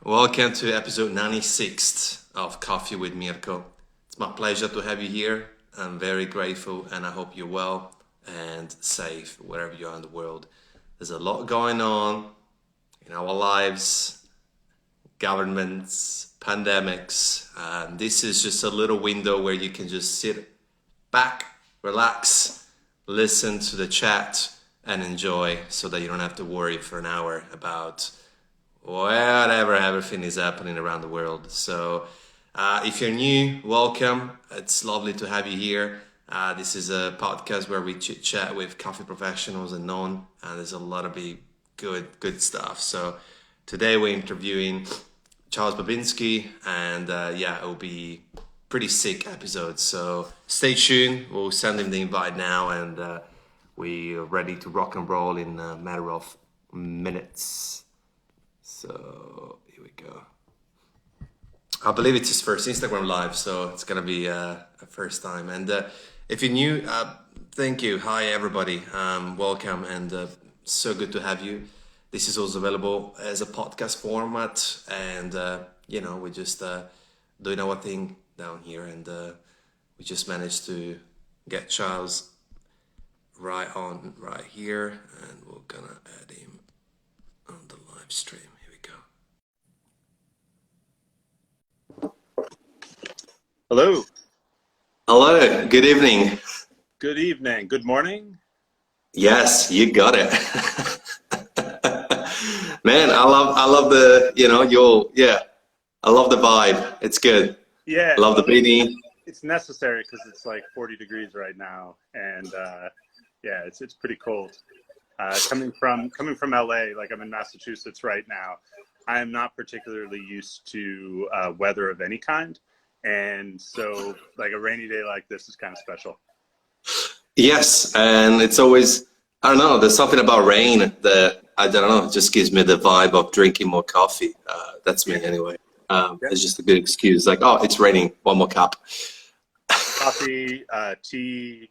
Welcome to episode 96 of Coffee with Mirko. It's my pleasure to have you here. I'm very grateful and I hope you're well and safe wherever you are in the world. There's a lot going on in our lives, governments, pandemics. This is just a little window where you can just sit back, relax, listen to the chat and enjoy so that you don't have to worry for an hour about whatever everything is happening around the world. So if you're new, welcome. It's lovely to have you here. This is a podcast where we chit chat with coffee professionals and non, and there's a lot of good stuff. So today we're interviewing Charles Babinski, and it will be pretty sick episode. So stay tuned. We'll send him the invite now, and we're ready to rock and roll in a matter of minutes. So here we go. I believe it's his first Instagram live, so it's gonna be a first time. And if you're new, thank you. Hi everybody, welcome, and so good to have you. This is also available as a podcast format, and we're just doing our thing down here, and we just managed to get Charles right here, and we're gonna add him on the live stream. Hello. Hello, good evening. Good evening. Good morning. Yes, you got it. Man, I love the, I love the vibe. It's good. Yeah. Love the beanie. It's necessary because it's like 40 degrees right now. And it's pretty cold. Coming from LA, like I'm in Massachusetts right now, I am not particularly used to weather of any kind. And so like a rainy day like this is kind of special. Yes, and it's always, I don't know, there's something about rain that, I don't know, it just gives me the vibe of drinking more coffee. That's me anyway. It's just a good excuse, like, oh, it's raining, one more cup. Coffee, tea,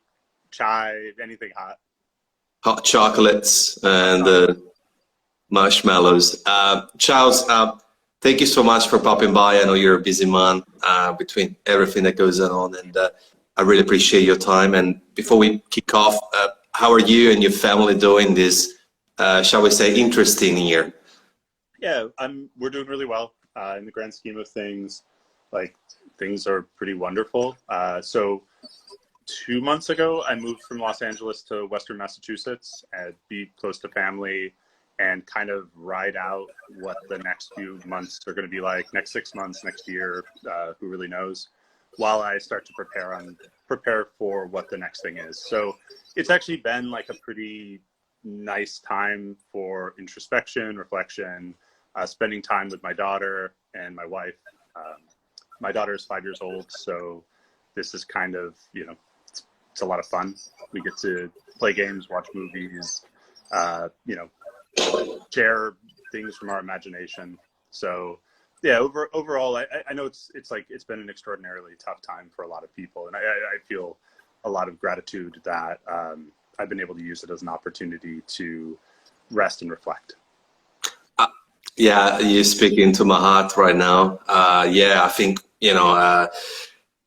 chai, anything hot. Hot chocolates and marshmallows. Charles, thank you so much for popping by. I know you're a busy man between everything that goes on, and I really appreciate your time. And before we kick off, how are you and your family doing this, shall we say, interesting year? Yeah, we're doing really well in the grand scheme of things. Like, things are pretty wonderful. So 2 months ago, I moved from Los Angeles to Western Massachusetts and be close to family and kind of ride out what the next few months are going to be like, next 6 months, next year, who really knows, while I start to prepare for what the next thing is. So it's actually been like a pretty nice time for introspection, reflection, spending time with my daughter and my wife. My daughter is 5 years old, so this is kind of, it's a lot of fun. We get to play games, watch movies, share things from our imagination. So yeah, overall, I know it's been an extraordinarily tough time for a lot of people, and I feel a lot of gratitude that I've been able to use it as an opportunity to rest and reflect. Yeah, you're speaking to my heart right now. I think,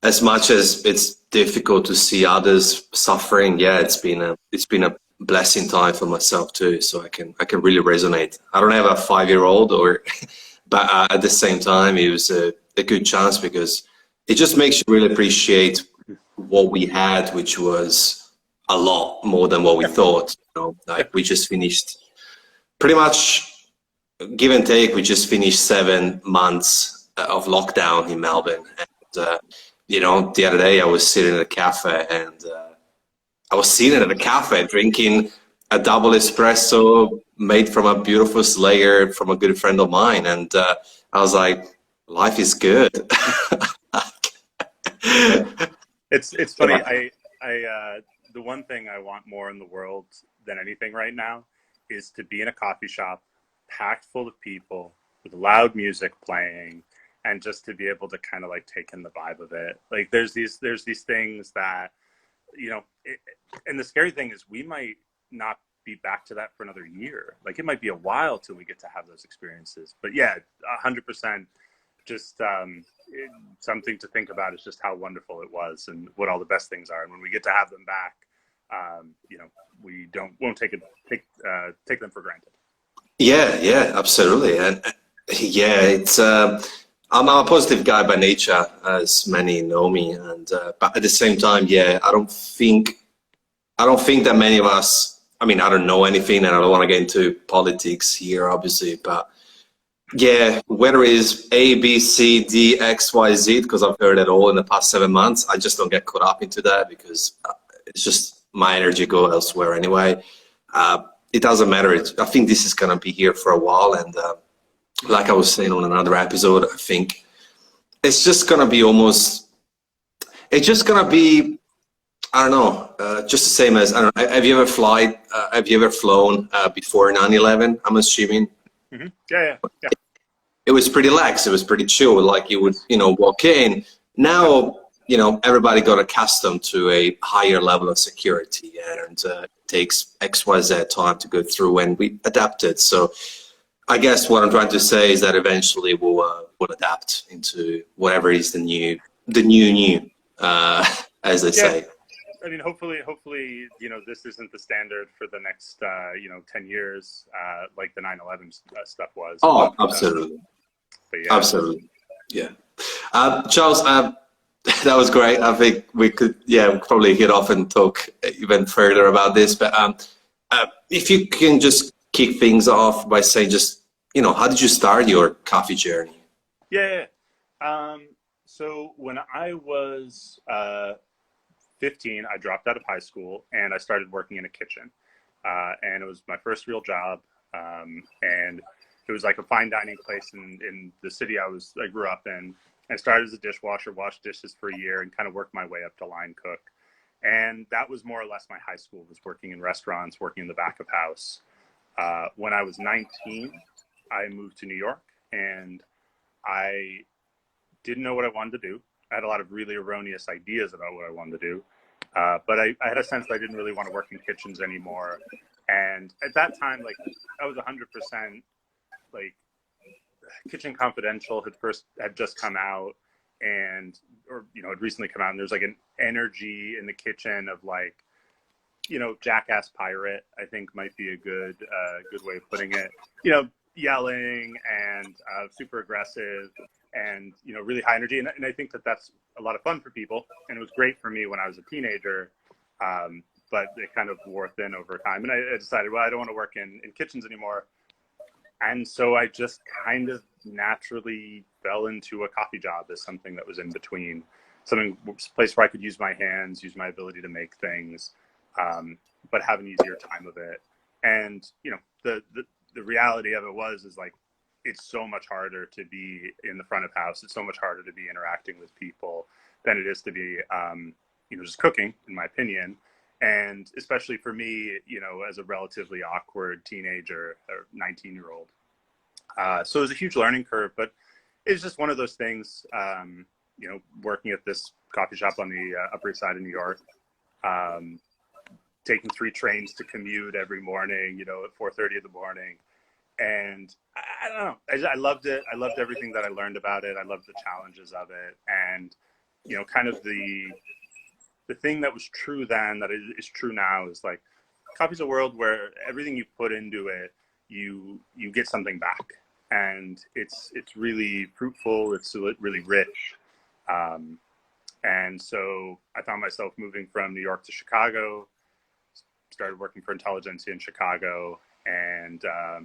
as much as it's difficult to see others suffering, it's been a blessing time for myself too. So I can really resonate. I don't have a 5-year-old but at the same time, it was a good chance because it just makes you really appreciate what we had, which was a lot more than what we thought. Like we just finished pretty much, give and take, we just finished 7 months of lockdown in Melbourne. And, the other day I was sitting at a cafe drinking a double espresso made from a beautiful Slayer from a good friend of mine. And I was like, life is good. It's funny. The one thing I want more in the world than anything right now is to be in a coffee shop packed full of people with loud music playing, and just to be able to kind of like take in the vibe of it. Like there's these things that, and the scary thing is we might not be back to that for another year. Like it might be a while till we get to have those experiences. But yeah, 100%. Just something to think about is just how wonderful it was and what all the best things are. And when we get to have them back, you know, we won't take them for granted. Yeah, absolutely. And yeah, it's I'm a positive guy by nature, as many know me, and but at the same time, yeah, I don't think that many of us. I mean, I don't know anything, and I don't want to get into politics here, obviously, but yeah, whether it's A, B, C, D, X, Y, Z, because I've heard it all in the past 7 months, I just don't get caught up into that because it's just my energy go elsewhere anyway. It doesn't matter. I think this is going to be here for a while, and like I was saying on another episode, I think it's just going to be it's just going to be, I don't know, just the same as, I don't know, have you ever flown before 9/11, I'm assuming? Mm-hmm. Yeah. It was pretty lax. It was pretty chill. Like you would, walk in. Now, everybody got accustomed to a higher level of security, and it takes XYZ time to go through, and we adapted. So I guess what I'm trying to say is that eventually we'll adapt into whatever is the new, as they say. I mean, hopefully, this isn't the standard for the next, 10 years, like the 9/11 stuff was. Oh, absolutely. Yeah. Absolutely. Yeah. Charles, that was great. I think we could, probably get off and talk even further about this. But if you can just kick things off by saying just, how did you start your coffee journey? Yeah. So when I was 15, I dropped out of high school and I started working in a kitchen. And it was my first real job. And it was like a fine dining place in the city I grew up in. I started as a dishwasher, washed dishes for a year, and kind of worked my way up to line cook. And that was more or less my high school, was working in restaurants, working in the back of house. When I was 19, I moved to New York, and I didn't know what I wanted to do. I had a lot of really erroneous ideas about what I wanted to do. But I had a sense that I didn't really want to work in kitchens anymore. And at that time, like, I was 100%, like, Kitchen Confidential had just come out, or had recently come out, and there's like an energy in the kitchen of like, jackass pirate, I think might be a good way of putting it. Yelling and super aggressive and really high energy, and I think that's a lot of fun for people, and it was great for me when I was a teenager. But it kind of wore thin over time, and I decided, well, I don't want to work in kitchens anymore. And so I just kind of naturally fell into a coffee job as something that was in between, a place where I could use my hands, use my ability to make things, but have an easier time of it. And, the reality of it is like, it's so much harder to be in the front of house. It's so much harder to be interacting with people than it is to be, just cooking, in my opinion. And especially for me, as a relatively awkward teenager or 19-year-old. So it was a huge learning curve, but it's just one of those things, working at this coffee shop on the Upper East Side of New York, taking 3 trains to commute every morning, at 4:30 in the morning. And I don't know, I loved it. I loved everything that I learned about it. I loved the challenges of it. And, kind of the thing that was true then that is true now is like, coffee's a world where everything you put into it, you get something back. And it's really fruitful. It's really rich. And so I found myself moving from New York to Chicago, started working for Intelligentsia in Chicago. And a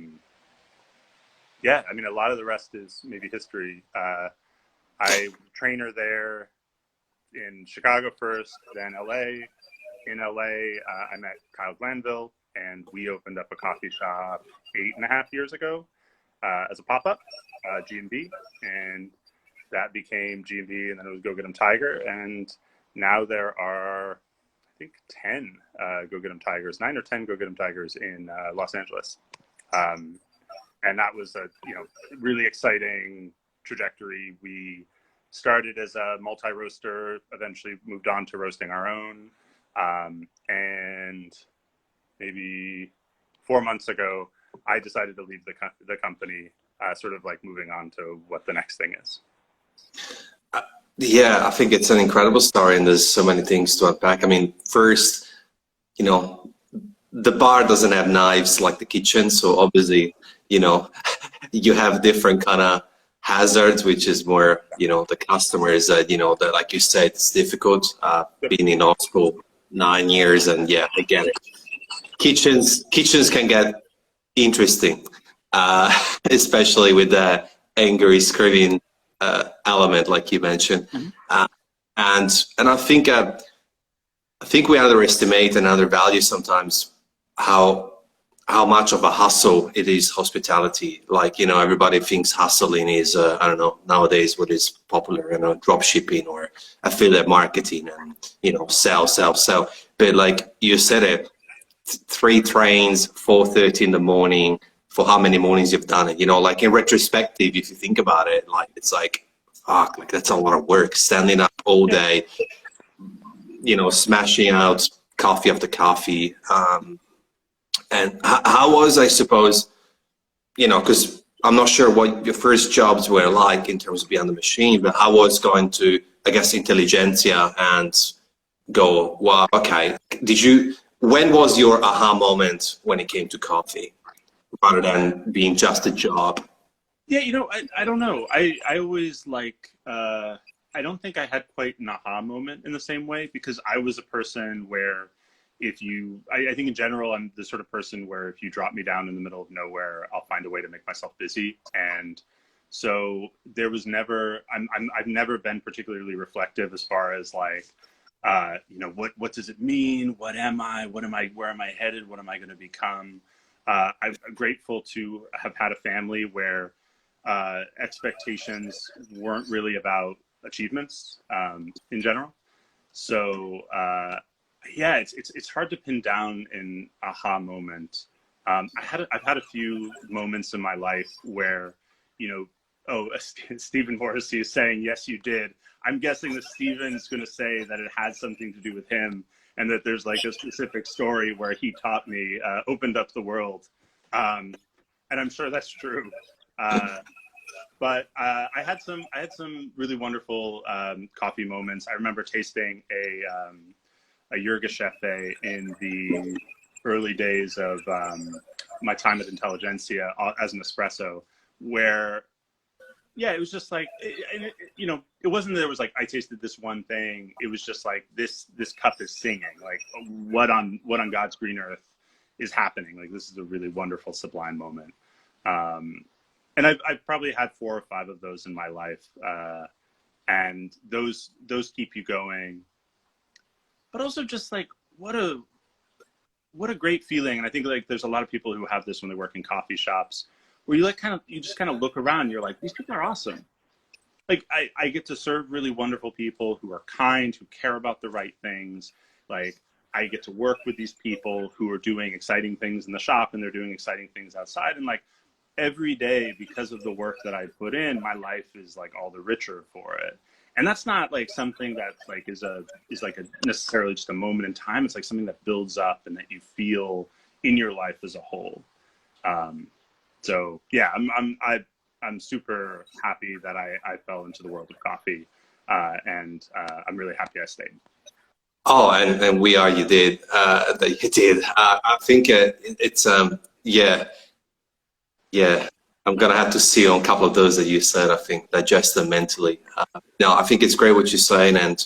lot of the rest is maybe history. I was a trainer there in Chicago first, then LA. In LA, I met Kyle Glanville, and we opened up a coffee shop 8.5 years ago as a pop-up, G&B, and that became G&B, and then it was Go Get 'em Tiger, and now there are, I think, 10 Go Get 'em Tigers, 9 or 10 Go Get 'em Tigers in Los Angeles. And that was a really exciting trajectory. We started as a multi-roaster, eventually moved on to roasting our own. And maybe 4 months ago, I decided to leave the company, sort of like moving on to what the next thing is. Yeah, I think it's an incredible story, and there's so many things to unpack. I mean, first, you know, the bar doesn't have knives like the kitchen, so obviously, you know, you have different kind of hazards, which is more, you know, the customers that, you know, that, like you said, it's difficult. Being in hospital 9 years, and yeah, again, kitchens can get interesting, especially with the angry screaming element, like you mentioned. And I think we underestimate and undervalue sometimes how much of a hustle it is, hospitality. Like, you know, everybody thinks hustling is I don't know, nowadays what is popular, you know, drop shipping or affiliate marketing, and, you know, sell. But like you said it, 3 trains, 4:30 in the morning, for how many mornings you've done it, you know, like in retrospective, if you think about it, like, it's like, fuck, like that's a lot of work, standing up all day, you know, smashing out coffee after coffee. And how was, I suppose, you know, because I'm not sure what your first jobs were like in terms of behind the machine, but how was going to, I guess, intelligentsia and go, wow, okay, when was your aha moment when it came to coffee, rather than being just a job? Yeah, you know, I don't know. I always like, I don't think I had quite an aha moment in the same way, because I was a person where I think in general, I'm the sort of person where if you drop me down in the middle of nowhere, I'll find a way to make myself busy. And so there was never, I've never been particularly reflective as far as like, you know, what does it mean? What am I? Where am I headed? What am I going to become? I'm grateful to have had a family where expectations weren't really about achievements in general. So yeah, it's hard to pin down an aha moment. I've had a few moments in my life where, you know, Stephen Morrissey is saying, yes, you did. I'm guessing that Stephen's going to say that it had something to do with him, and that there's like a specific story where he taught me, opened up the world. And I'm sure that's true. But I had some really wonderful coffee moments. I remember tasting a Yirgacheffe in the early days of my time at Intelligentsia as an espresso, where, yeah, it was just like, you know, it wasn't that it was like, I tasted this one thing. It was just like, this cup is singing, like what on God's green earth is happening. Like, this is a really wonderful, sublime moment. And I've probably had 4 or 5 of those in my life. And those keep you going. But also just like, what a great feeling. And I think like there's a lot of people who have this when they work in coffee shops, where you just kind of look around and you're like, these people are awesome. Like I get to serve really wonderful people who are kind, who care about the right things. Like I get to work with these people who are doing exciting things in the shop, and they're doing exciting things outside. And like every day, because of the work that I put in, my life is like all the richer for it. And that's not like something that like is like a necessarily just a moment in time. It's like something that builds up and that you feel in your life as a whole. So yeah, I'm super happy that I fell into the world of coffee, and I'm really happy I stayed. Oh, and you did. That you did. I think it's yeah. I'm gonna have to see on a couple of those that you said. I think digest them mentally. No, I think it's great what you're saying, and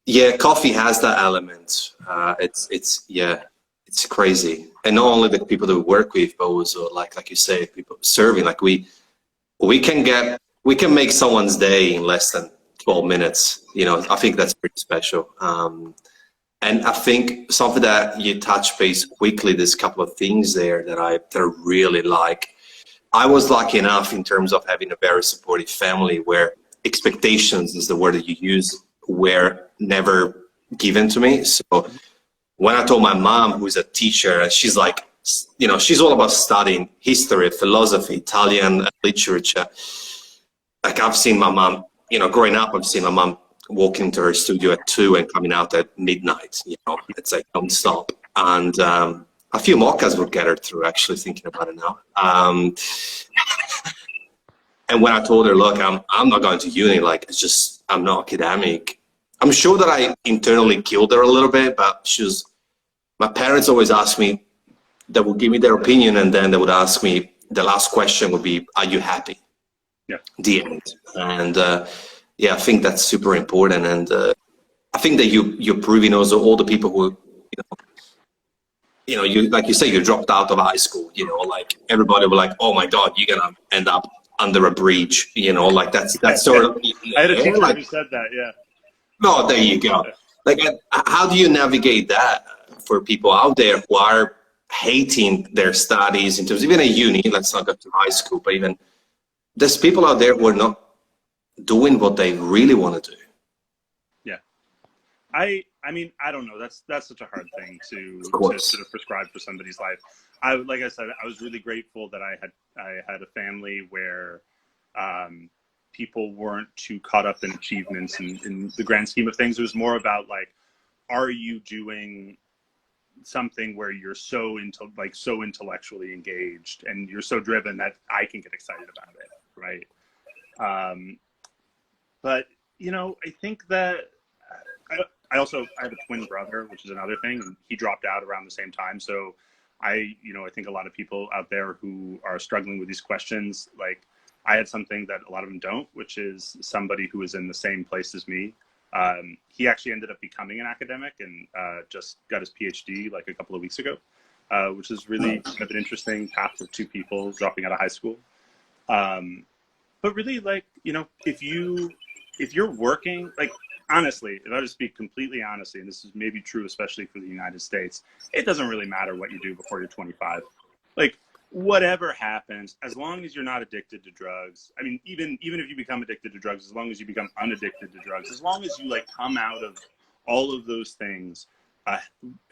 yeah, coffee has that element. It's crazy, and not only the people that we work with, but also like you say, people serving. Like we can make someone's day in less than 12 minutes. You know, I think that's pretty special. And I think something that you touch base quickly. There's a couple of things there that I really like. I was lucky enough in terms of having a very supportive family where expectations is the word that you use, were never given to me. So when I told my mom, who's a teacher, and she's like, you know, she's all about studying history, philosophy, Italian literature. Like I've seen my mom, you know, growing up, I've seen my mom walking into her studio at 2 and coming out at midnight, you know, it's like don't stop. And a few mockers would get her through, actually, thinking about it now. And when I told her, look, I'm not going to uni, like, it's just, I'm not academic. I'm sure that I internally killed her a little bit, but my parents always ask me, they would give me their opinion, and then they would ask me, the last question would be, are you happy? Yeah. The end. And yeah, I think that's super important. And I think that you're proving also all the people who, you like you say, you dropped out of high school, like everybody was like, oh my God, you're going to end up under a bridge, like that's sort of. I had a teacher who said that, yeah. No, there you go. Like, how do you navigate that for people out there who are hating their studies in terms, even at uni, let's not go to high school, but even there's people out there who are not doing what they really want to do. Yeah. I mean, I don't know. That's such a hard thing to sort of prescribe for somebody's life. Like I said, I was really grateful that I had a family where people weren't too caught up in achievements in the grand scheme of things. It was more about like, are you doing something where you're so intellectually engaged and you're so driven that I can get excited about it, right? But I think that I have a twin brother, which is another thing, and he dropped out around the same time. So I think a lot of people out there who are struggling with these questions, like I had something that a lot of them don't, which is somebody who is in the same place as me. He actually ended up becoming an academic and just got his PhD like a couple of weeks ago, which is really kind of an interesting path for two people dropping out of high school. But really, like, if you're working, like, honestly, if I just speak completely honestly, and this is maybe true, especially for the United States, it doesn't really matter what you do before you're 25. Like, whatever happens, as long as you're not addicted to drugs. I mean, even if you become addicted to drugs, as long as you become unaddicted to drugs, as long as you like come out of all of those things, a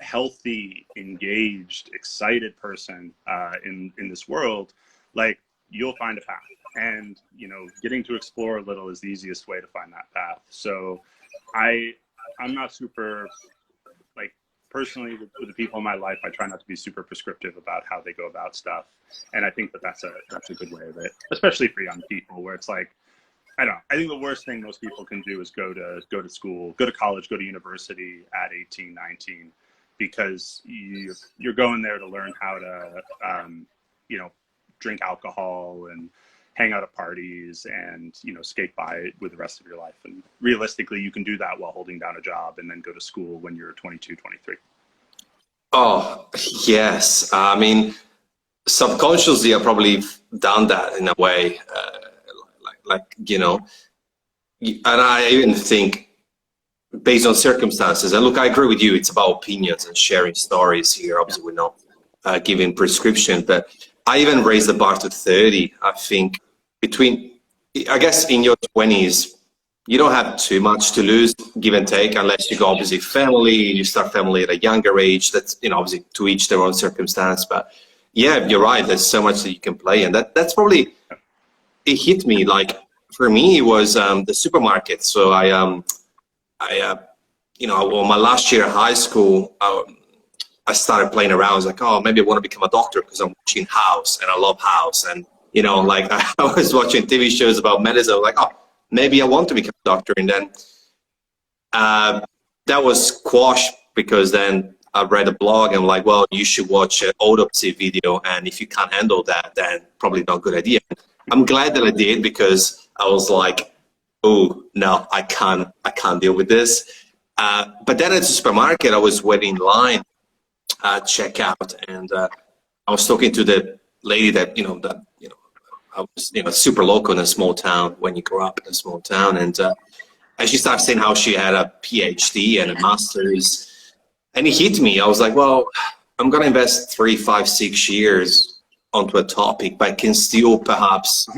healthy, engaged, excited person in this world, like, you'll find a path. And, getting to explore a little is the easiest way to find that path. So I'm not super, like, personally with the people in my life, I try not to be super prescriptive about how they go about stuff. And I think that's a good way of it, especially for young people, where it's like, I don't know. I think the worst thing most people can do is go to school, go to college, go to university at 18, 19, because you're going there to learn how to, drink alcohol and hang out at parties and, skate by it with the rest of your life. And realistically, you can do that while holding down a job and then go to school when you're 22, 23. Oh, yes. I mean, subconsciously, I've probably done that in a way, and I even think based on circumstances, and look, I agree with you, it's about opinions and sharing stories here. Obviously, we're not giving prescription, but I even raised the bar to 30. I think I guess in your 20s, you don't have too much to lose, give and take, unless you go obviously family, you start family at a younger age. That's, obviously to each their own circumstance. But yeah, you're right. There's so much that you can play. And that's probably, it hit me. Like, for me, it was the supermarket. So on my last year of high school, I started playing around. I was like, oh, maybe I want to become a doctor because I'm watching House and I love House. And, like I was watching TV shows about medicine. I was like, oh, maybe I want to become a doctor. And then that was quashed because then I read a blog and I'm like, well, you should watch an autopsy video. And if you can't handle that, then probably not a good idea. I'm glad that I did, because I was like, oh, no, I can't deal with this. But then at the supermarket, I was waiting in line checkout, and I was talking to the lady that I was super local in a small town when you grow up in a small town, and she started saying how she had a PhD and a master's, and it hit me. I was like, well, I'm gonna invest 3, 5, 6 years onto a topic, but can still perhaps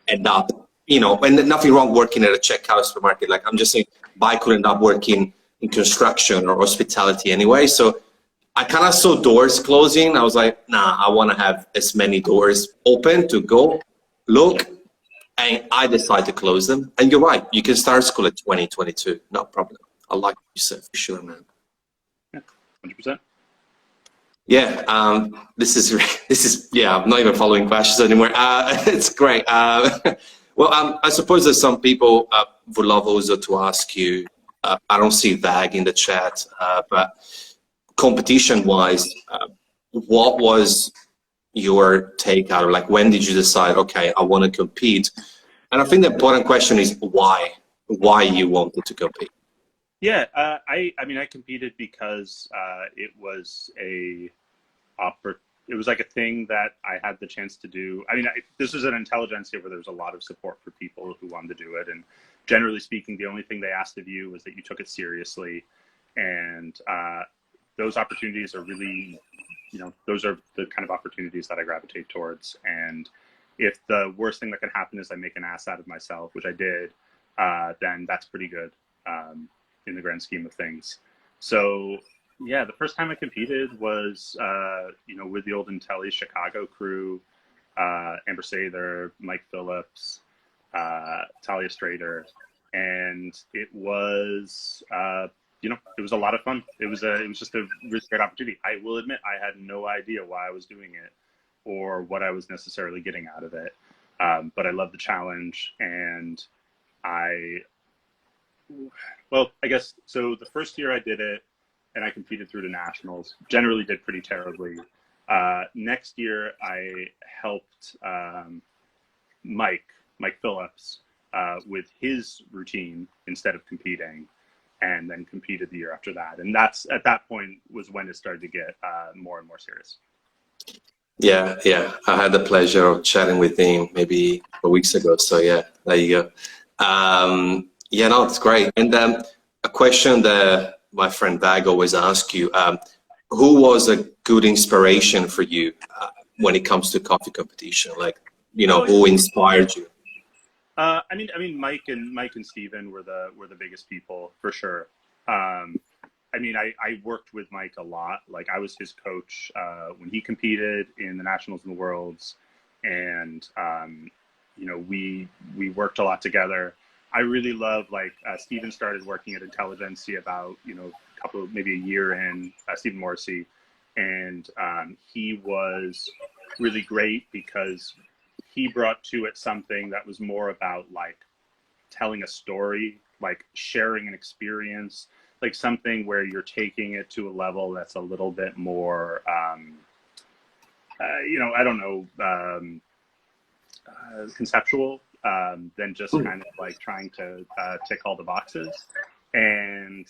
end up, and nothing wrong working at a checkout supermarket. Like, I'm just saying, but I could end up working in construction or hospitality anyway. So I kind of saw doors closing. I was like, nah, I want to have as many doors open to go look, and I decided to close them. And you're right, you can start school at 20, 22, no problem. I like what you said, for sure, man. Yeah, 100%. Yeah, this is yeah. I'm not even following questions anymore. It's great. Well, I suppose there's some people would love also to ask you. I don't see VAG in the chat, but competition-wise, what was your take out? Like, when did you decide? Okay, I want to compete. And I think the important question is why? Why you wanted to compete? Yeah, I mean, I competed because it was it was like a thing that I had the chance to do. I mean, this was an intelligentsia where there was a lot of support for people who wanted to do it, and generally speaking, the only thing they asked of you was that you took it seriously, and those opportunities are really, those are the kind of opportunities that I gravitate towards. And if the worst thing that can happen is I make an ass out of myself, which I did, then that's pretty good in the grand scheme of things. So yeah, the first time I competed was, with the old Intelli Chicago crew, Amber Sather, Mike Phillips, Talia Strader, and it was, it was a lot of fun. It was just a really great opportunity. I will admit, I had no idea why I was doing it or what I was necessarily getting out of it, but I loved the challenge, and I guess so. The first year I did it, and I competed through the nationals. Generally, did pretty terribly. Next year, I helped Mike Phillips with his routine instead of competing, and then competed the year after that. And that's at that point was when it started to get more and more serious. Yeah, yeah. I had the pleasure of chatting with him maybe 4 weeks ago. So yeah, there you go. Yeah, no, it's great. And a question that my friend Vag always asks you, who was a good inspiration for you when it comes to coffee competition? Like, who inspired you? I mean, Mike and Steven were the biggest people for sure. I mean, I worked with Mike a lot. Like, I was his coach when he competed in the nationals and the worlds, and we worked a lot together. I really love, like, Steven started working at Intelligentsia about maybe a year in, Stephen Morrissey, and he was really great because he brought to it something that was more about, like, telling a story, like sharing an experience, like something where you're taking it to a level that's a little bit more, I don't know, conceptual than just kind of like trying to tick all the boxes. And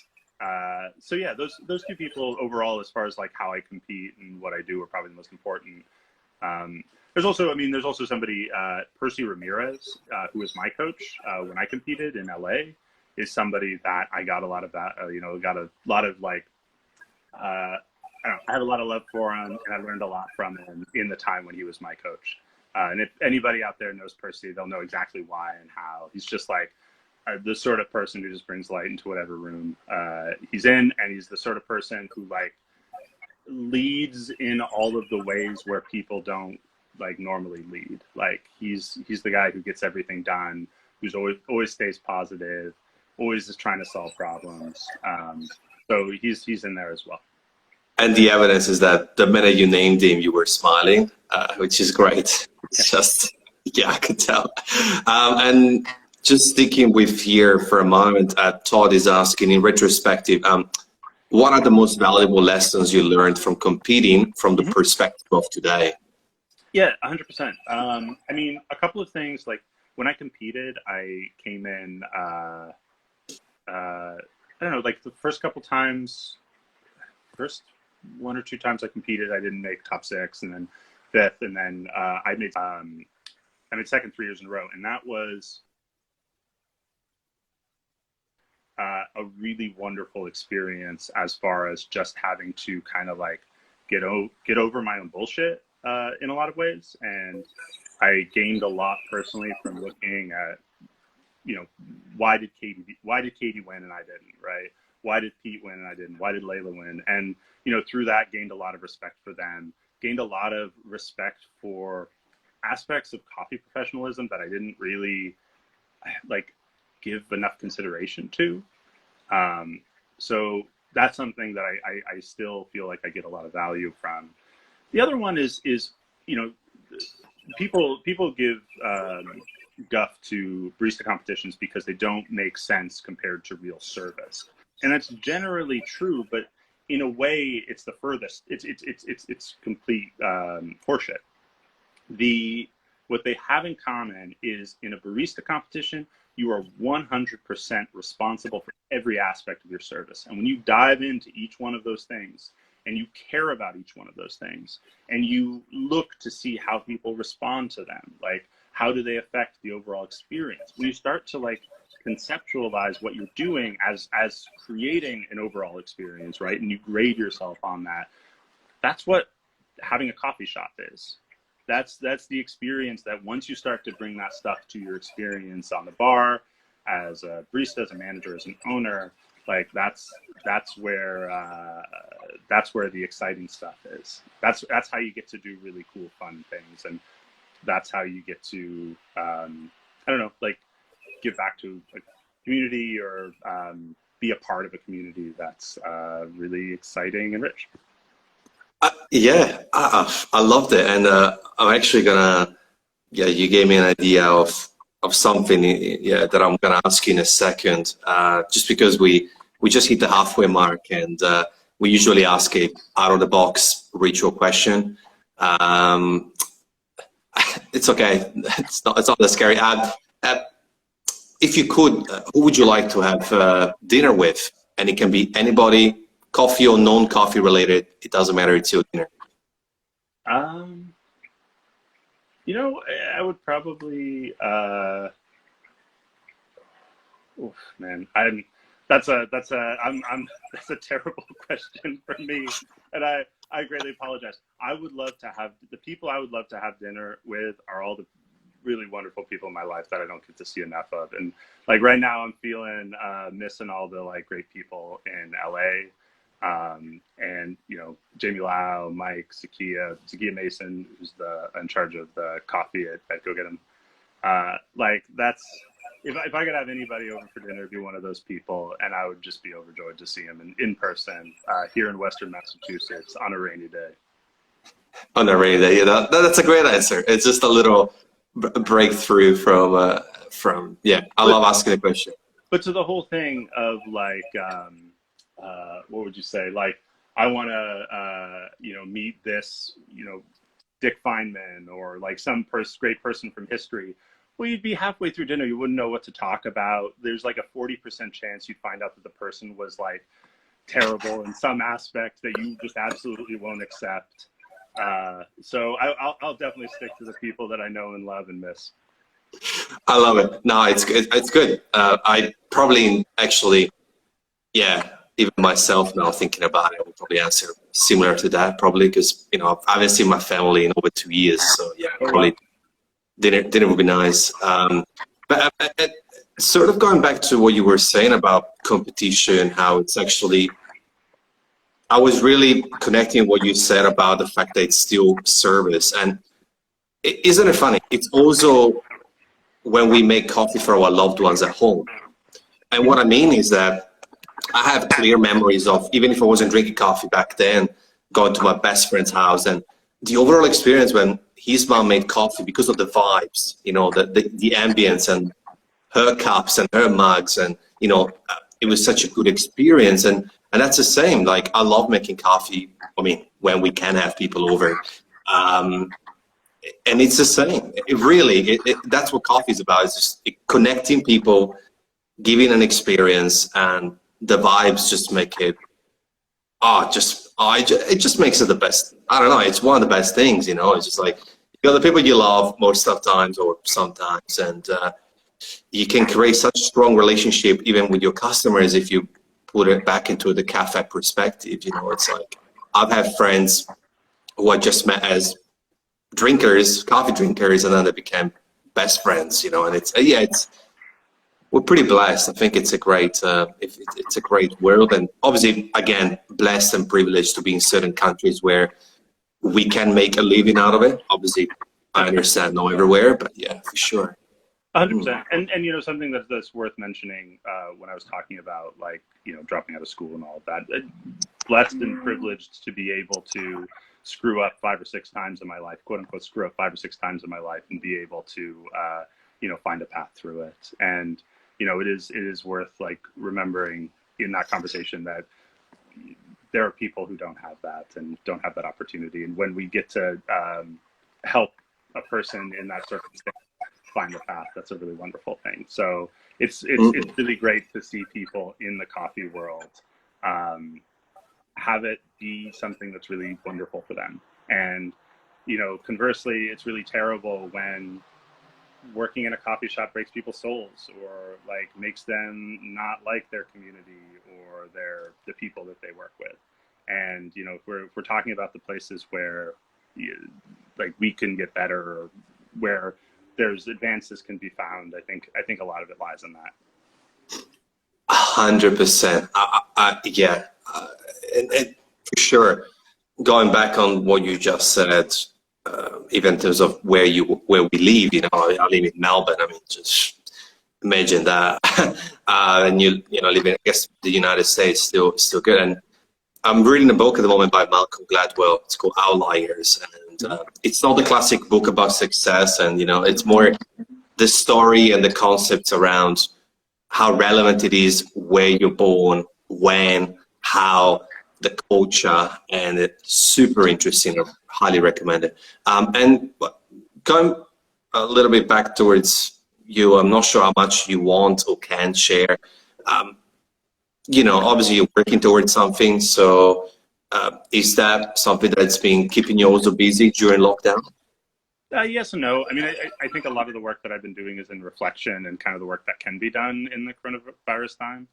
so yeah, those two people overall, as far as like how I compete and what I do, are probably the most important. There's also somebody, Percy Ramirez, who was my coach when I competed in LA, is somebody that I got a lot of that, got a lot of like, I had a lot of love for him, and I learned a lot from him in the time when he was my coach. And if anybody out there knows Percy, they'll know exactly why and how. He's just like the sort of person who just brings light into whatever room he's in, and he's the sort of person who like leads in all of the ways where people don't like normally lead. Like he's the guy who gets everything done, who's always stays positive, always is trying to solve problems. So he's in there as well. And the evidence is that the minute you named him, you were smiling, which is great. It's just, yeah, I could tell. And just sticking with here for a moment, Todd is asking, in retrospective, what are the most valuable lessons you learned from competing from the perspective of today? Yeah, 100%. I mean, a couple of things, like when I competed, I came in, I don't know, like the first couple times, first 1 or 2 times I competed, I didn't make top 6, and then 5th, and then I made second 3 years in a row, and that was a really wonderful experience as far as just having to kind of like get over my own bullshit in a lot of ways. And I gained a lot personally from looking at, why did Katie win and I didn't, right? Why did Pete win and I didn't? Why did Layla win? And, through that, gained a lot of respect for them, gained a lot of respect for aspects of coffee professionalism that I didn't really like give enough consideration to. So that's something that I still feel like I get a lot of value from. The other one is you know, people give guff to barista competitions because they don't make sense compared to real service, and that's generally true. But in a way, it's the furthest. It's complete horseshit. What they have in common is in a barista competition, you are 100% responsible for every aspect of your service. And when you dive into each one of those things and you care about each one of those things and you look to see how people respond to them, like how do they affect the overall experience? When you start to like conceptualize what you're doing as creating an overall experience, right? And you grade yourself on that. That's what having a coffee shop is. That's the experience that once you start to bring that stuff to your experience on the bar, as a barista, as a manager, as an owner, like that's where the exciting stuff is. That's how you get to do really cool, fun things, and that's how you get to I don't know, like give back to a community or be a part of a community that's really exciting and rich. Yeah, I loved it, and I'm actually gonna. Yeah, you gave me an idea of something. Yeah, that I'm gonna ask you in a second. Just because we just hit the halfway mark, and we usually ask a out of the box ritual question. It's okay. It's not that scary. If you could, who would you like to have dinner with? And it can be anybody. Coffee or non-coffee related, it doesn't matter. It's your dinner. You know, I would probably. That's a terrible question for me, and I greatly apologize. I would love to have the people I would love to have dinner with are all the really wonderful people in my life that I don't get to see enough of, and like right now I'm feeling missing all the like great people in LA. And you know, Jamie Lau, Mike, Zakia Mason, who's in charge of the coffee at Go Get 'Em. Like that's if I could have anybody over for dinner, it'd be one of those people, and I would just be overjoyed to see him in person here in Western Massachusetts on a rainy day. On a rainy day, yeah, that's a great answer. It's just a little breakthrough from yeah. I love asking the question. But to the whole thing of like. What would you say? Like, I want to, meet this, Dick Feynman or like some great person from history. Well, you'd be halfway through dinner. You wouldn't know what to talk about. There's like a 40% chance you'd find out that the person was like terrible in some aspect that you just absolutely won't accept. So I'll definitely stick to the people that I know and love and miss. I love it. No, it's good. It's good. I probably actually, yeah. Even myself now thinking about it, I would probably answer similar to that, probably because I haven't seen my family in over 2 years, so yeah, probably dinner would be nice. But sort of going back to what you were saying about competition, how it's actually, I was really connecting what you said about the fact that it's still service, and isn't it funny? It's also when we make coffee for our loved ones at home, and what I mean is that. I have clear memories of, even if I wasn't drinking coffee back then, going to my best friend's house, and the overall experience when his mom made coffee, because of the vibes, the ambience and her cups and her mugs, and it was such a good experience. And that's the same. Like, I love making coffee. I mean, when we can have people over, and it's the same. That's what coffee is about. It's just connecting people, giving an experience, and the vibes just make it, it just makes it the best. I don't know, it's one of the best things, it's just like, you got the people you love most of the times or sometimes, and you can create such strong relationship even with your customers if you put it back into the cafe perspective. It's like, I've had friends who I just met as drinkers, coffee drinkers, and then they became best friends, and we're pretty blessed. I think it's a great, it's a great world, and obviously, again, blessed and privileged to be in certain countries where we can make a living out of it. Obviously, I understand not everywhere, but yeah, for sure. 100%. And you know, something that's worth mentioning, when I was talking about, like, you know, dropping out of school and all of that, blessed and privileged to be able to screw up 5 or 6 times in my life, quote unquote, screw up 5 or 6 times in my life, and be able to, you know, find a path through it. And, you know, it is worth, like, remembering in that conversation that there are people who don't have that and don't have that opportunity. And when we get to help a person in that circumstance find the path, that's a really wonderful thing. So it's really great to see people in the coffee world have it be something that's really wonderful for them. And, you know, conversely, it's really terrible when working in a coffee shop breaks people's souls, or like makes them not like their community or the people that they work with. And, you know, if we're talking about the places where like we can get better, or where there's advances can be found, I think a lot of it lies in that. 100%. Yeah, and for sure. Going back on what you just said, even in terms of where we live, you know, I live in Melbourne. I mean, just imagine that. And you know, living, I guess, the United States still good. And I'm reading a book at the moment by Malcolm Gladwell. It's called Outliers, and it's not the classic book about success. And you know, it's more the story and the concepts around how relevant it is where you're born, when, how, the culture, and it's super interesting. I highly recommend it. And going a little bit back towards you, I'm not sure how much you want or can share. You know, obviously you're working towards something. So is that something that's been keeping you also busy during lockdown? Yes and no. I mean, I think a lot of the work that I've been doing is in reflection and kind of the work that can be done in the coronavirus time.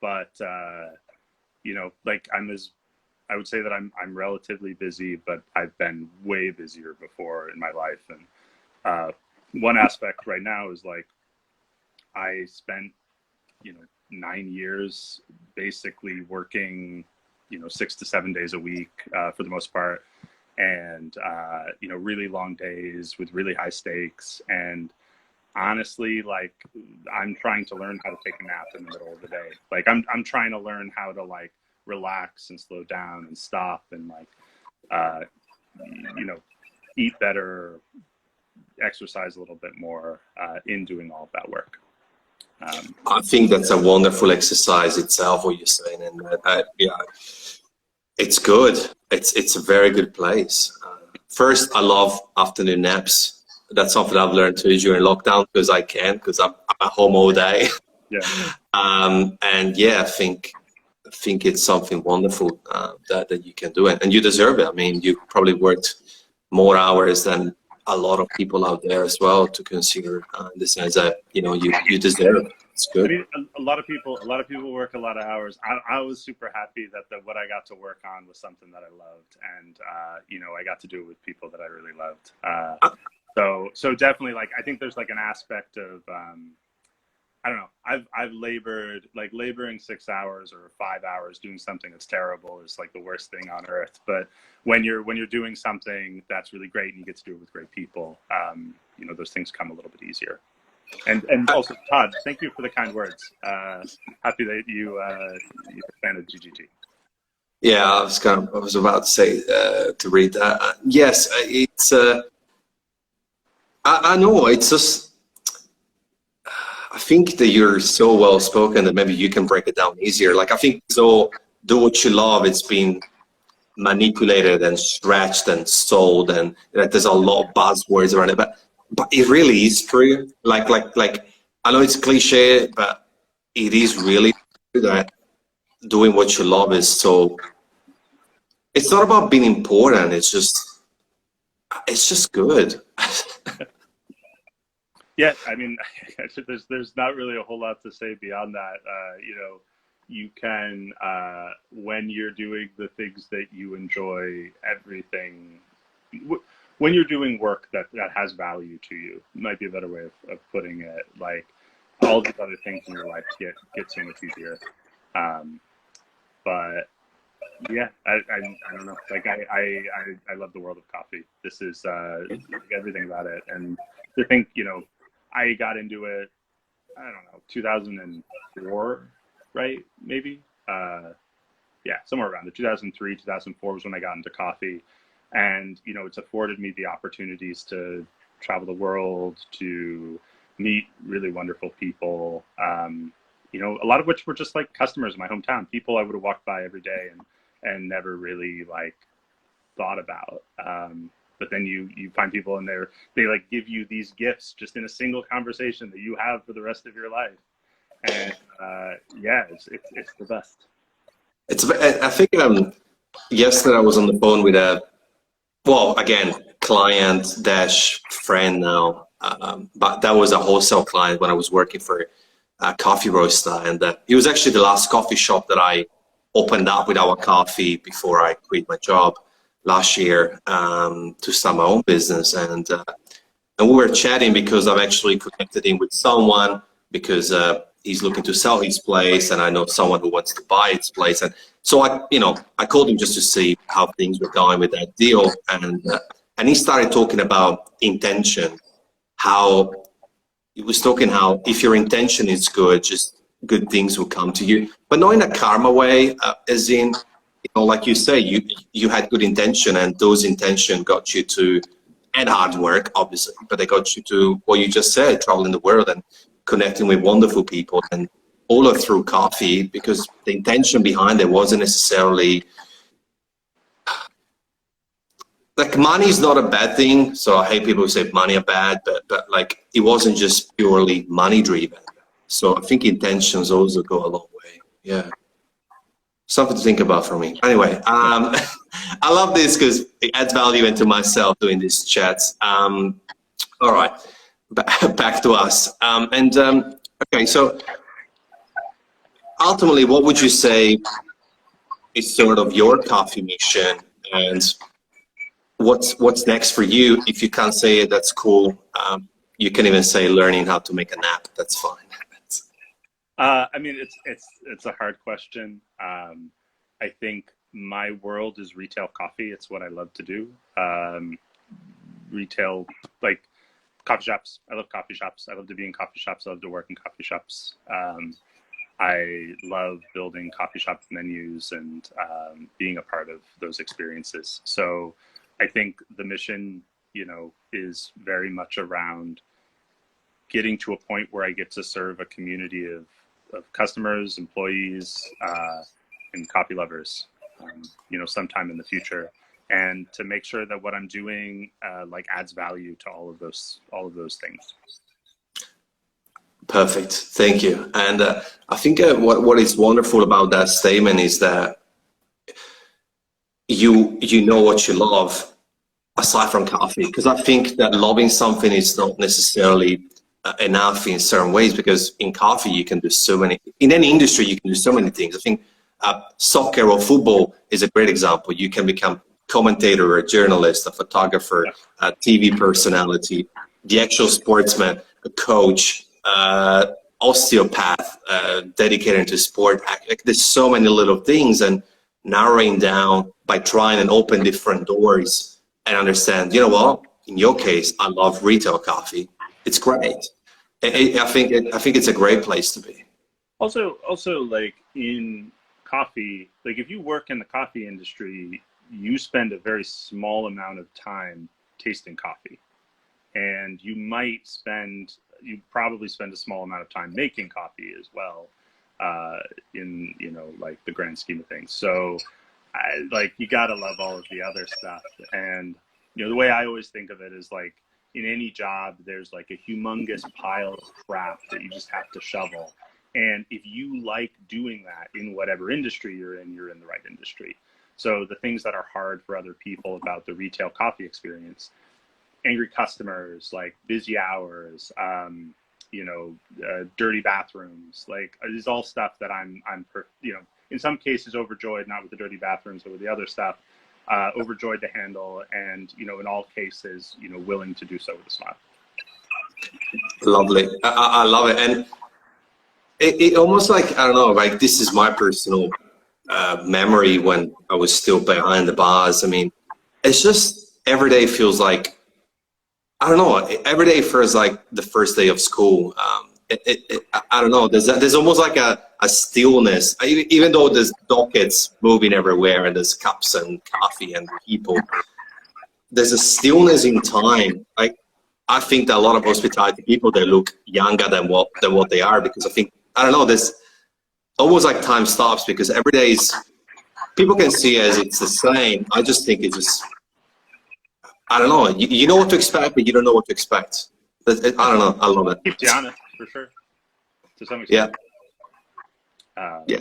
But you know, like I would say that I'm relatively busy, but I've been way busier before in my life. And one aspect right now is, like, I spent, you know, 9 years basically working, you know, 6 to 7 days a week for the most part. And, you know, really long days with really high stakes. And honestly, like, I'm trying to learn how to take a nap in the middle of the day. Like, I'm trying to learn how to, like, relax and slow down and stop and, like, you know, eat better, exercise a little bit more in doing all of that work. I think that's a wonderful exercise itself, what you're saying. And yeah, it's good. It's a very good place. First, I love afternoon naps. That's something I've learned to do during lockdown, because I'm at home all day. Yeah. And yeah, I think it's something wonderful that you can do, and you deserve it. I mean, you probably worked more hours than a lot of people out there as well, to consider in the sense that, you know, you deserve it. It's good. I mean, a lot of people work a lot of hours. I was super happy that what I got to work on was something that I loved, and you know, I got to do it with people that I really loved. So definitely, like, I think there's, like, an aspect of I don't know. I've laboring 6 hours or 5 hours doing something that's terrible is, like, the worst thing on earth. But when you're doing something that's really great and you get to do it with great people, you know, those things come a little bit easier. And also, Todd, thank you for the kind words. Happy that you're a fan of GGG. Yeah, I was about to say to read that. Yes, it's. I know, it's just. I think that you're so well spoken that maybe you can break it down easier. Like, I think, so do what you love. It's been manipulated and stretched and sold, and there's a lot of buzzwords around it, but it really is true. Like I know it's cliche, but it is really true that doing what you love is so. It's not about being important. It's just good. Yeah, I mean, there's not really a whole lot to say beyond that. You know, you can, when you're doing the things that you enjoy, everything, when you're doing work that has value to you, might be a better way of putting it. Like, all these other things in your life get so much easier. But yeah, I don't know. Like, I love the world of coffee. This is everything about it. And to think, you know, I got into it, I don't know, 2004, right? Maybe. Yeah, somewhere around the 2003, 2004 was when I got into coffee. And, it's afforded me the opportunities to travel the world, to meet really wonderful people, a lot of which were just like customers in my hometown, people I would have walked by every day and never really like thought about. But then you find people and they like give you these gifts just in a single conversation that you have for the rest of your life. And yeah, it's the best. I think yesterday I was on the phone with again, client dash friend now, but that was a wholesale client when I was working for a coffee roaster, and it was actually the last coffee shop that I opened up with our coffee before I quit my job last year to start my own business, and we were chatting because I've actually connected him with someone because he's looking to sell his place, and I know someone who wants to buy his place, and so I called him just to see how things were going with that deal, and he started talking about intention, how he was talking how if your intention is good, just good things will come to you, but not in a karma way, as in, like you say, you had good intention, and those intention got you to, and hard work, obviously, but they got you to what you just said, traveling the world and connecting with wonderful people, and all through coffee, because the intention behind it wasn't necessarily, like, money is not a bad thing, so I hate people who say money are bad, but like, it wasn't just purely money driven. So I think intentions also go a long way. Yeah. Something to think about for me. Anyway, I love this because it adds value into myself doing these chats. All right, back to us. Okay, so ultimately, what would you say is sort of your coffee mission, and what's next for you? If you can't say it, that's cool. You can even say learning how to make a nap. That's fine. I mean, it's a hard question. I think my world is retail coffee. It's what I love to do. Retail, like coffee shops. I love coffee shops. I love to be in coffee shops. I love to work in coffee shops. I love building coffee shop menus and being a part of those experiences. So I think the mission, is very much around getting to a point where I get to serve a community of customers, employees, and coffee lovers, sometime in the future, and to make sure that what I'm doing adds value to all of those things. Perfect. Thank you. And I think what is wonderful about that statement is that you know what you love aside from coffee, because I think that loving something is not necessarily enough in certain ways, because in coffee you can do so many, in any industry you can do so many things. I think soccer or football is a great example. You can become commentator, a journalist, a photographer, a TV personality, the actual sportsman, a coach, osteopath, dedicated to sport. Like, there's so many little things, and narrowing down by trying and open different doors and understand, what, in your case, I love retail coffee. It's great. I think it's a great place to be. Also, like in coffee, like if you work in the coffee industry, you spend a very small amount of time tasting coffee, and you probably spend a small amount of time making coffee as well, in like the grand scheme of things. So, you gotta love all of the other stuff, and the way I always think of it is like, in any job, there's like a humongous pile of crap that you just have to shovel. And if you like doing that in whatever industry you're in the right industry. So the things that are hard for other people about the retail coffee experience, angry customers, like busy hours, dirty bathrooms, like, it's all stuff that I'm in some cases overjoyed, not with the dirty bathrooms, but with the other stuff, overjoyed to handle, and in all cases willing to do so with a smile. Lovely. I love it. And it almost like, I don't know, like, this is my personal memory when I was still behind the bars. I mean, it's just every day feels like I don't know. Every day feels like the first day of school. I don't know. There's almost like a stillness. Even though there's dockets moving everywhere and there's cups and coffee and people, there's a stillness in time. I think that a lot of hospitality people, they look younger than what they are, because I don't know. There's almost like time stops, because every day is, people can see as it's the same. I just think it's just, I don't know. You know what to expect, but you don't know what to expect. I don't know. I love it. Keeps you honest, for sure, to some extent. Yeah.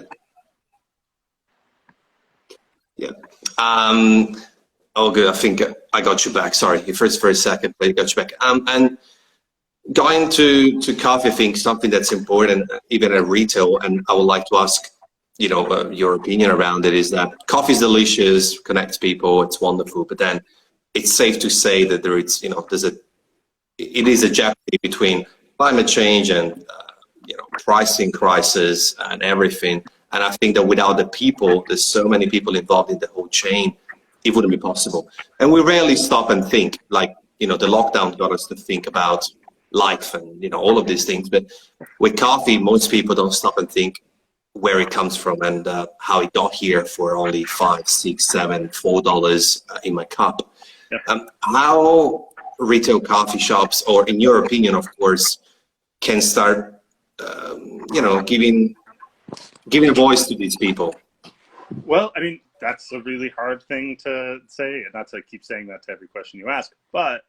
Yeah. Oh, good. I think I got you back. Sorry, you first for a second, but I got you back. And going to coffee, I think something that's important, even at retail, and I would like to ask, your opinion around it, is that coffee is delicious, connects people, it's wonderful, but then it's safe to say that it is a jeopardy between climate change and pricing crisis and everything. And I think that without the people, there's so many people involved in the whole chain, it wouldn't be possible. And we rarely stop and think, the lockdown got us to think about life and all of these things. But with coffee, most people don't stop and think where it comes from and how it got here for only $5, $6, $7, $4 in my cup. Yeah. How retail coffee shops, or in your opinion, of course, can start, giving voice to these people? Well, I mean, that's a really hard thing to say, and not to keep saying that to every question you ask, but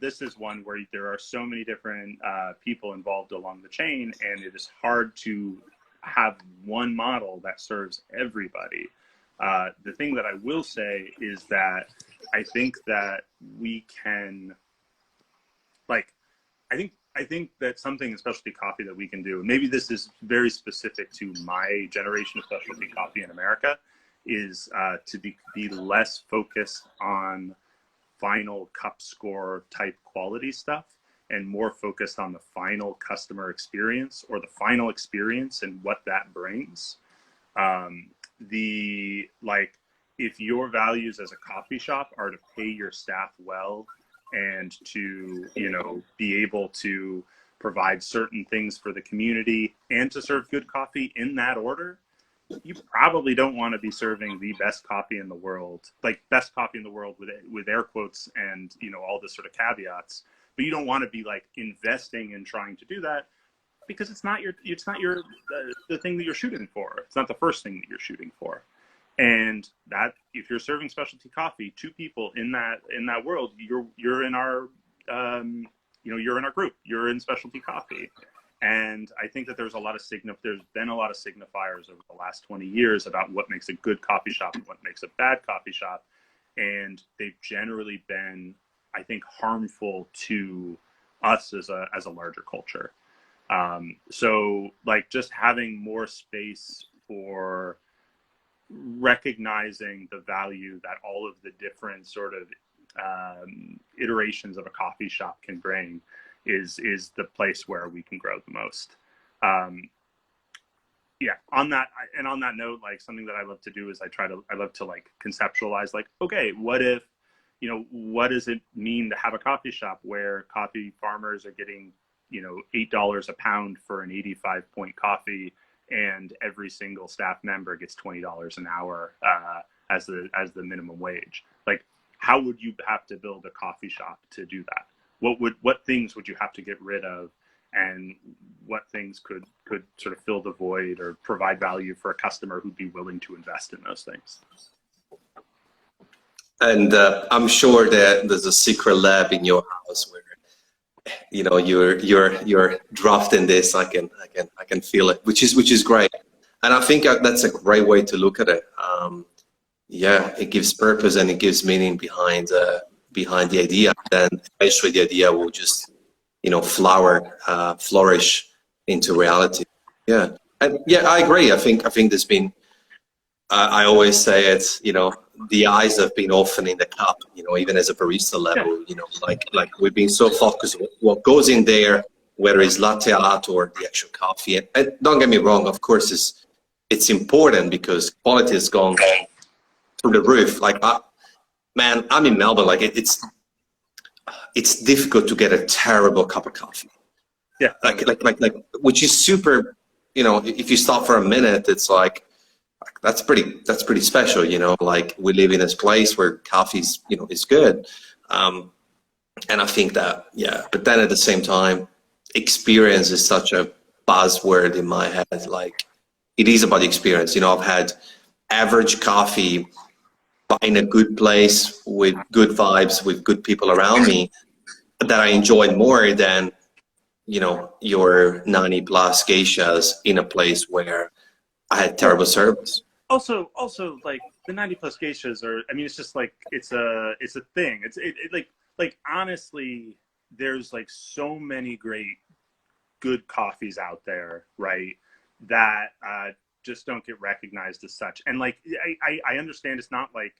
this is one where there are so many different people involved along the chain, and it is hard to have one model that serves everybody. The thing that I will say is that I think that we can, I think that something in specialty coffee that we can do, and maybe this is very specific to my generation of specialty coffee in America, is to be less focused on final cup score type quality stuff and more focused on the final customer experience, or the final experience and what that brings. If your values as a coffee shop are to pay your staff well and to, be able to provide certain things for the community and to serve good coffee in that order, you probably don't want to be serving the best coffee in the world, best coffee in the world with air quotes and, all this sort of caveats. But you don't want to be investing in trying to do that, because it's not the thing that you're shooting for. It's not the first thing that you're shooting for. And that, if you're serving specialty coffee to people in that world, you're in our you're in our group. You're in specialty coffee. And I think that there's been a lot of signifiers over the last 20 years about what makes a good coffee shop and what makes a bad coffee shop. And they've generally been, I think, harmful to us as a larger culture. So just having more space for recognizing the value that all of the different sort of iterations of a coffee shop can bring is the place where we can grow the most. On that note, something that I love to do is I love to conceptualize, okay, what if, what does it mean to have a coffee shop where coffee farmers are getting, $8 a pound for an 85-point coffee, and every single staff member gets $20 an hour as the minimum wage? How would you have to build a coffee shop to do that? What things would you have to get rid of, and what things could sort of fill the void or provide value for a customer who'd be willing to invest in those things? And I'm sure that there's a secret lab in your house where you're drafting this. I can feel it, which is great. And I think that's a great way to look at it. It gives purpose and it gives meaning behind the idea. Then eventually the idea will just flourish into reality. And I agree. I think there's been, I always say it, the eyes have been often in the cup, even as a barista level, we've been so focused on what goes in there, whether it's latte art or the actual coffee. And don't get me wrong, of course it's important, because quality has gone through the roof. I'm in Melbourne, it's difficult to get a terrible cup of coffee. Yeah. Like, which is super, you know, if you stop for a minute, it's like, that's pretty special, you know, like we live in this place where coffee's, you know, is good. And I think that, yeah, but then at the same time, experience is such a buzzword in my head. Like, it is about the experience. You know, I've had average coffee, but in a good place with good vibes, with good people around me, that I enjoyed more than, you know, your 90 plus geishas in a place where I had terrible service. Also, like the 90 plus geishas are, I mean, it's just like, it's a thing. Like honestly, there's like so many great, good coffees out there, right? That just don't get recognized as such. And like, I understand it's not like,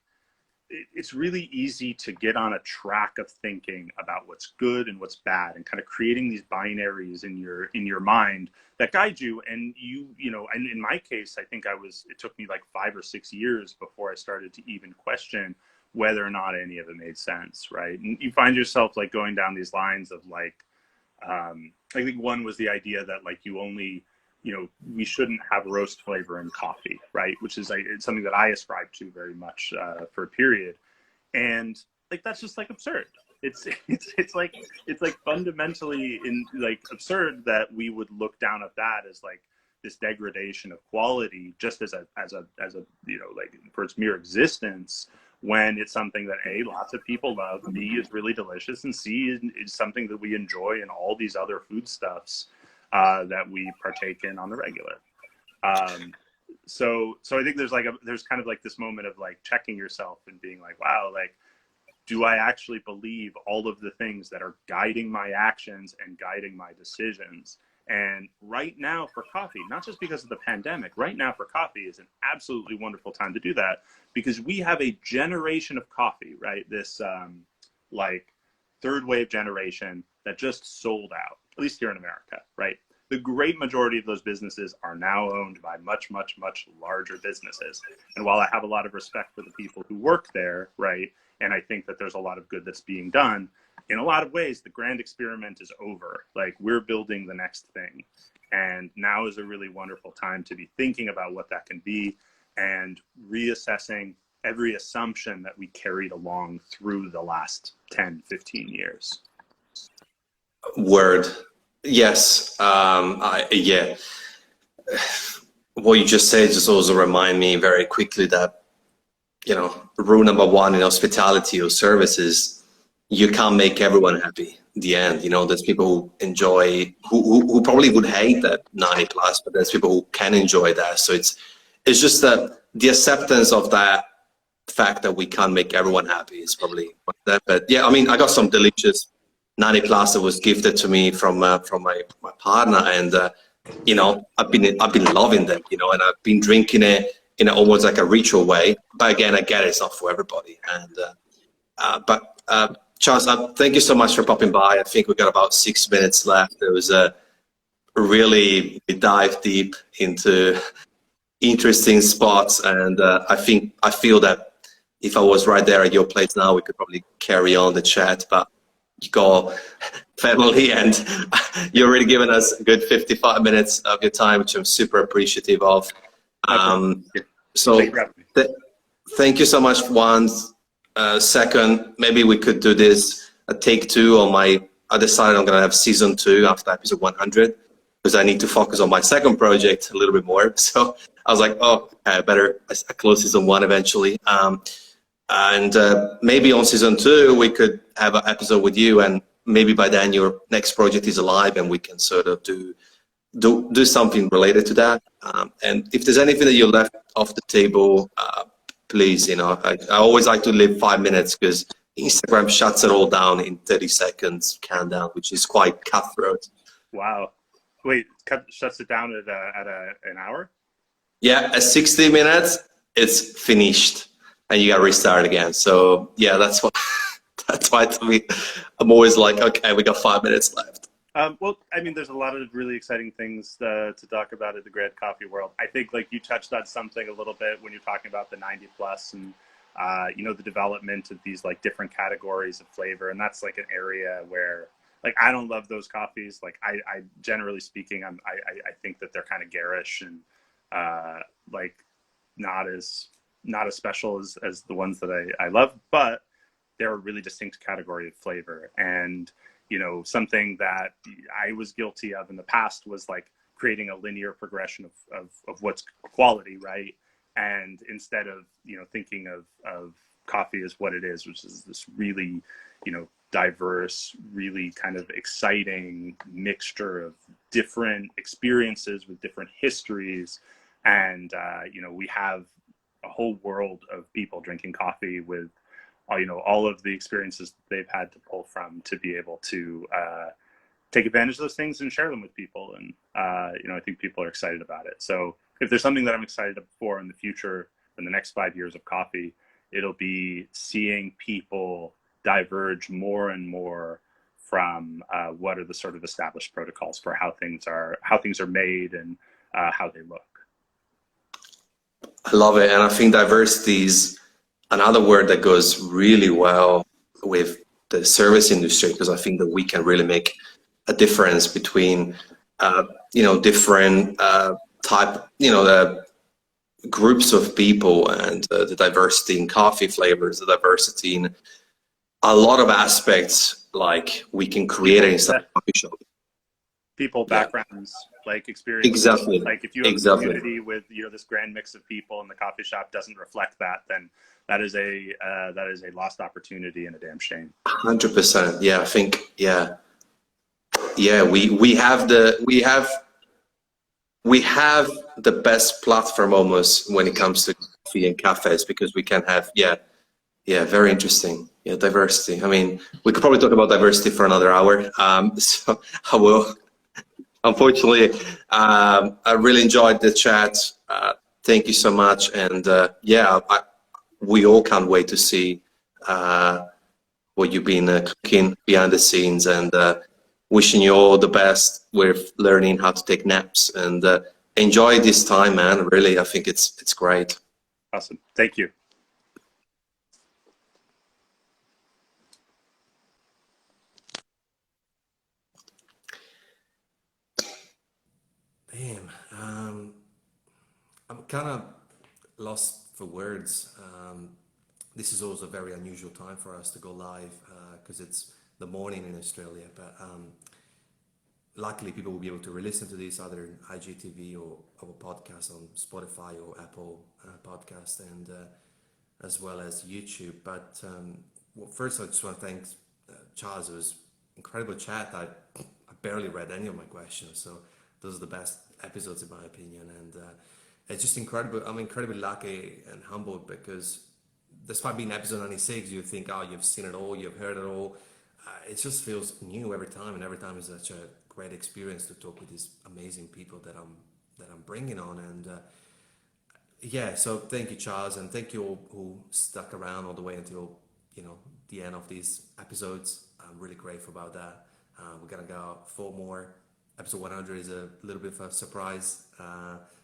it's really easy to get on a track of thinking about what's good and what's bad, and kind of creating these binaries in your mind that guide you. And you know, and in my case, I think it took me like 5 or 6 years before I started to even question whether or not any of it made sense, right? And you find yourself like going down these lines of like, I think one was the idea that like you only, you know, we shouldn't have roast flavor in coffee, right? Which is it's something that I ascribe to very much for a period, and like that's just like absurd. It's like fundamentally like absurd that we would look down at that as like this degradation of quality, just as a you know, like for its mere existence, when it's something that A, lots of people love, B, is really delicious, and C, is something that we enjoy in all these other foodstuffs that we partake in on the regular. So I think there's kind of like this moment of like checking yourself and being like, wow, like, do I actually believe all of the things that are guiding my actions and guiding my decisions? And right now for coffee, not just because of the pandemic, right now for coffee is an absolutely wonderful time to do that, because we have a generation of coffee, right? This like third wave generation that just sold out, at least here in America, right? The great majority of those businesses are now owned by much, much, much larger businesses. And while I have a lot of respect for the people who work there, right, and I think that there's a lot of good that's being done, in a lot of ways, the grand experiment is over. Like, we're building the next thing. And now is a really wonderful time to be thinking about what that can be and reassessing every assumption that we carried along through the last 10, 15 years. Word. Yes. Yeah. What you just said just also remind me very quickly that, you know, rule number one in hospitality or services, you can't make everyone happy in the end. You know, there's people who enjoy, who probably would hate that 90 plus, but there's people who can enjoy that. So it's just that the acceptance of that fact that we can't make everyone happy is probably that. But yeah, I mean, I got some delicious 90 plus that was gifted to me from my partner, and you know, I've been loving them, you know, and I've been drinking it in almost like a ritual way. But again, I get it's not for everybody. And but Charles, thank you so much for popping by. I think we got about 6 minutes left. It was a really dive deep into interesting spots, and I feel that if I was right there at your place now, we could probably carry on the chat, but you got family and you're already given us a good 55 minutes of your time, which I'm super appreciative of. So thank you so much. One second, maybe we could do this a take two on I decided I'm going to have season 2 after episode 100, because I need to focus on my second project a little bit more. So I was like, oh, I better close season 1 eventually. And maybe on season 2, we could have an episode with you, and maybe by then your next project is alive and we can sort of do something related to that. And if there's anything that you left off the table, please, you know, I always like to leave 5 minutes, because Instagram shuts it all down in 30 seconds countdown, which is quite cutthroat. Wow. Wait, shuts it down at an hour? Yeah, at 60 minutes, it's finished. And you got to restart again. So yeah, that's why to me, I'm always like, okay, we got 5 minutes left. Well, I mean, there's a lot of really exciting things to talk about in the grad coffee world. I think like you touched on something a little bit when you're talking about the 90 plus, and the development of these like different categories of flavor. And that's like an area where like I don't love those coffees. Like I generally speaking, I think that they're kind of garish and like not as special as the ones that I love, but they're a really distinct category of flavor. And something that I was guilty of in the past was like creating a linear progression of what's quality, right? And instead of thinking of coffee as what it is, which is this really diverse, really kind of exciting mixture of different experiences with different histories. And we have a whole world of people drinking coffee with all of the experiences they've had to pull from to be able to take advantage of those things and share them with people. And I think people are excited about it. So if there's something that I'm excited for in the future, in the next 5 years of coffee, it'll be seeing people diverge more and more from what are the sort of established protocols for how things are made and how they look. I love it, and I think diversity is another word that goes really well with the service industry, because I think that we can really make a difference between different type the groups of people, and the diversity in coffee flavors, the diversity in a lot of aspects. Like we can create it inside a coffee shop. People, backgrounds, like experiences. Exactly. Like if you have a community with this grand mix of people, and the coffee shop doesn't reflect that, then that is a lost opportunity and a damn shame. 100%. Yeah, I think we have the best platform almost when it comes to coffee and cafes, because we can have very interesting diversity. I mean, we could probably talk about diversity for another hour. So I will. Unfortunately, I really enjoyed the chat. Thank you so much, and we all can't wait to see what you've been cooking behind the scenes, and wishing you all the best with learning how to take naps, and enjoy this time, man. Really, I think it's great. Awesome. Thank you. Damn. I'm kind of lost for words. This is also a very unusual time for us to go live, because it's the morning in Australia. But luckily, people will be able to re-listen to this either in IGTV or our podcast on Spotify or Apple podcast, and as well as YouTube. But first, I just want to thank Charles. It was incredible chat. I barely read any of my questions, so those are the best episodes in my opinion, and it's just incredible. I'm incredibly lucky and humbled, because despite being episode 96, you think, oh, you've seen it all, you've heard it all. It just feels new every time, and every time is such a great experience to talk with these amazing people that I'm bringing on. And so thank you, Charles, and thank you all who stuck around all the way until the end of these episodes. I'm really grateful about that. We're gonna go 4 more. Episode 100 is a little bit of a surprise,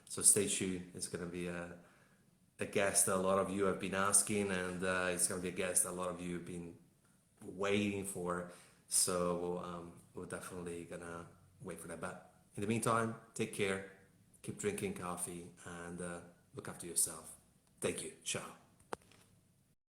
so stay tuned. It's going to be a guest that a lot of you have been asking, and it's going to be a guest that a lot of you have been waiting for. So we're definitely going to wait for that. But in the meantime, take care, keep drinking coffee, and look after yourself. Thank you. Ciao.